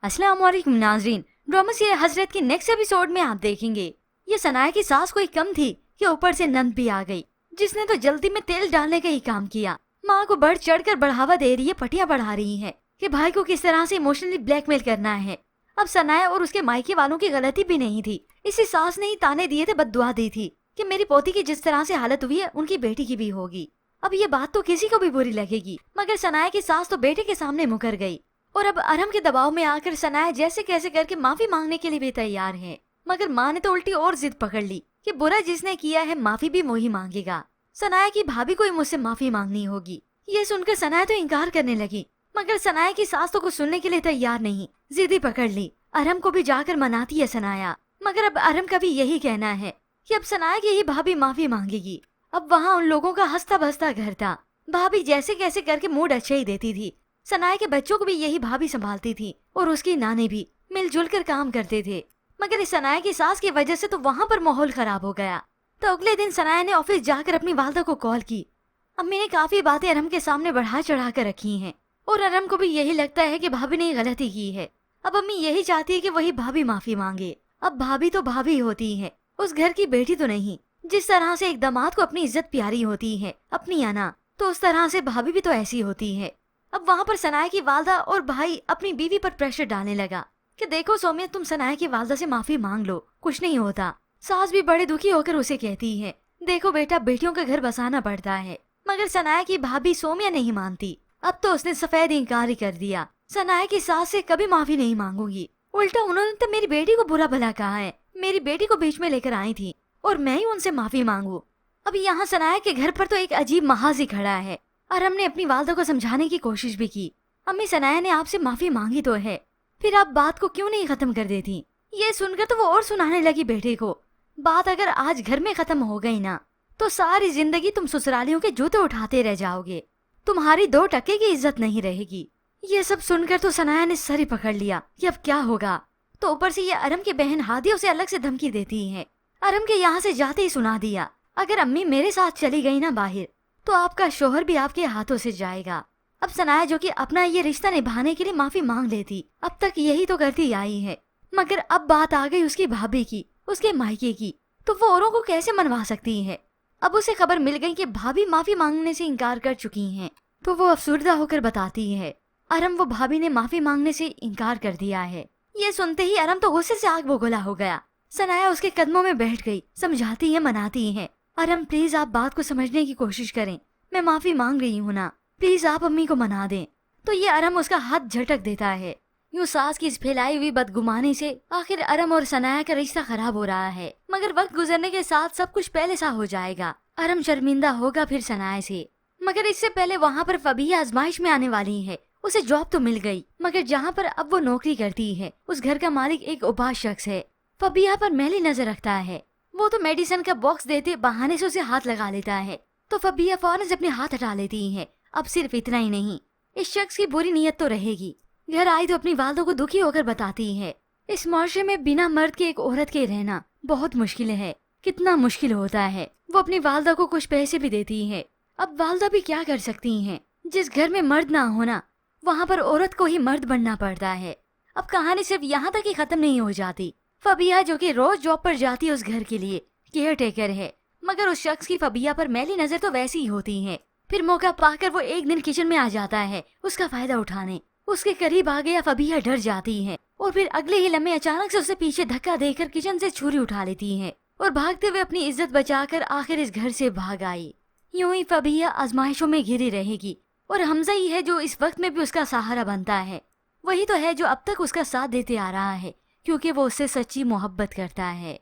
अस्सलाम वालेकुम नाजरीन, ड्रामा सीरियल हजरत की नेक्स्ट एपिसोड में आप देखेंगे ये सनाया की सास कोई कम थी कि ऊपर से नंद भी आ गई, जिसने तो जल्दी में तेल डालने का ही काम किया। माँ को बढ़ चढ़ कर बढ़ावा दे रही है, पटिया बढ़ा रही है कि भाई को किस तरह से इमोशनली ब्लैकमेल करना है। अब सनाया और उसके मायके वालों की गलती भी नहीं थी, इसी सास ने ही ताने दिए थे, बद्दुआ दी थी कि मेरी पोती की जिस तरह से हालत हुई है उनकी बेटी की भी होगी। अब ये बात तो किसी को भी बुरी लगेगी, मगर सनाया की सास तो बेटे के सामने मुकर गई और अब अरहम के दबाव में आकर सनाया जैसे कैसे करके माफी मांगने के लिए भी तैयार है। मगर माँ ने तो उल्टी और जिद पकड़ ली कि बुरा जिसने किया है माफी भी वही मांगेगा। सनाया की भाभी को ही मुझसे माफी मांगनी होगी। ये सुनकर सनाया तो इनकार करने लगी, मगर सनाया की सास तो कुछ सुनने के लिए तैयार नहीं, जिद पकड़ ली। अरहम को भी जाकर मनाती है सनाया, मगर अब अरहम का भी यही कहना है कि अब सनाया की ही भाभी माफी मांगेगी। अब वहाँ उन लोगों का हंसता बसता घर था, भाभी जैसे कैसे करके मूड अच्छा ही देती थी। सनाया के बच्चों को भी यही भाभी संभालती थी और उसकी नानी भी मिलजुल कर काम करते थे। मगर इस सनाया की सास की वजह से तो वहाँ पर माहौल खराब हो गया। तो अगले दिन सनाया ने ऑफिस जाकर अपनी वालदा को कॉल की। अम्मी ने काफी बातें अरहम के सामने बढ़ा चढ़ा कर रखी हैं और अरहम को भी यही लगता है कि भाभी ने गलती की है। अब अम्मी यही चाहती है कि वही भाभी माफी मांगे। अब भाभी तो भाभी होती है, उस घर की बेटी तो नहीं। जिस तरह से एक दामाद को अपनी इज्जत प्यारी होती है, अपनी अना, तो उस तरह से भाभी भी तो ऐसी होती है। अब वहाँ पर सनाया की वालदा और भाई अपनी बीवी पर प्रेशर डालने लगा कि देखो सौम्या, तुम सनाया की वालदा से माफी मांग लो, कुछ नहीं होता। सास भी बड़े दुखी होकर उसे कहती है, देखो बेटा, बेटियों का घर बसाना पड़ता है। मगर सनाया की भाभी सौम्या नहीं मानती। अब तो उसने सफेद इनकार ही कर दिया, सनाया की सास से कभी माफी नहीं मांगूंगी। उल्टा उन्होंने तो मेरी बेटी को बुरा भला कहा है, मेरी बेटी को बीच में लेकर आई थी और मैं ही उनसे माफी मांगू। अब यहाँ सनाया के घर पर तो एक अजीब महाज ही खड़ा है। अरहम ने अपनी वालदा को समझाने की कोशिश भी की, अम्मी सनाया ने आपसे माफी मांगी तो है, फिर आप बात को क्यों नहीं खत्म कर देती। ये सुनकर तो वो और सुनाने लगी बेटे को, बात अगर आज घर में खत्म हो गई ना तो सारी जिंदगी तुम ससुरालियों के जूते उठाते रह जाओगे, तुम्हारी 2 टके की इज्जत नहीं रहेगी। ये सब सुनकर तो सनाया ने सर ही पकड़ लिया कि अब क्या होगा। तो ऊपर से ये अरहम की बहन हादिया उसे अलग से धमकी देती है। अरहम के यहाँ से जाते ही सुना दिया, अगर अम्मी मेरे साथ चली गई ना बाहर तो आपका शोहर भी आपके हाथों से जाएगा। अब सनाया जो कि अपना ये रिश्ता निभाने के लिए माफी मांग लेती, अब तक यही तो करती आई है, मगर अब बात आ गई उसकी भाभी की, उसके मायके की, तो वो औरों को कैसे मनवा सकती है। अब उसे खबर मिल गई कि भाभी माफी मांगने से इनकार कर चुकी हैं, तो वो अफसुर्दा होकर बताती है अरहम वो भाभी ने माफी मांगने से इनकार कर दिया है। ये सुनते ही अरहम तो गुस्से से आग बबूला हो गया। सनाया उसके कदमों में बैठ गई, समझाती है, मनाती है, अरहम प्लीज आप बात को समझने की कोशिश करें, मैं माफी मांग रही हूँ ना, प्लीज आप अम्मी को मना दें। तो ये अरहम उसका हाथ झटक देता है। यूँ सास की इस फैलाई हुई बदगुमानी से आखिर अरहम और सनाया का रिश्ता खराब हो रहा है। मगर वक्त गुजरने के साथ सब कुछ पहले सा हो जाएगा। अरहम शर्मिंदा होगा फिर सनाया से, मगर इससे पहले वहाँ पर फबीहा आजमाइश में आने वाली है। उसे जॉब तो मिल गई, मगर जहाँ पर अब वो नौकरी करती है उस घर का मालिक एक उबाज शख्स है, फबीहा पर मैली नजर रखता है। वो तो मेडिसिन का बॉक्स देते बहाने से उसे हाथ लगा लेता है, तो फबीहा फौरन से अपने हाथ हटा लेती है। अब सिर्फ इतना ही नहीं, इस शख्स की बुरी नीयत तो रहेगी। घर आई तो अपनी वालदा को दुखी होकर बताती है, इस माशरे में बिना मर्द के एक औरत के रहना बहुत मुश्किल है, कितना मुश्किल होता है। वो अपनी वालदा को कुछ पैसे भी देती है। अब वालदा भी क्या कर सकती हैं, जिस घर में मर्द ना होना वहाँ पर औरत को ही मर्द बनना पड़ता है। अब कहानी सिर्फ यहाँ तक ही खत्म नहीं हो जाती। फबीहा जो कि रोज जॉब पर जाती है उस घर के लिए, केयर टेकर है, मगर उस शख्स की फबीहा पर मैली नजर तो वैसी ही होती है। फिर मौका पाकर वो एक दिन किचन में आ जाता है उसका फायदा उठाने। उसके करीब आ गया फबीहा डर जाती है और फिर अगले ही लम्हे अचानक से उसे पीछे धक्का देकर किचन से छुरी उठा लेती है और भागते हुए अपनी इज्जत बचाकर आखिर इस घर से भाग आई। यूं ही फबीहा आजमाइशों में घिरी रहेगी और हमजा ही है जो इस वक्त में भी उसका सहारा बनता है। वही तो है जो अब तक उसका साथ देते आ रहा है, क्योंकि वो उससे सच्ची मोहब्बत करता है।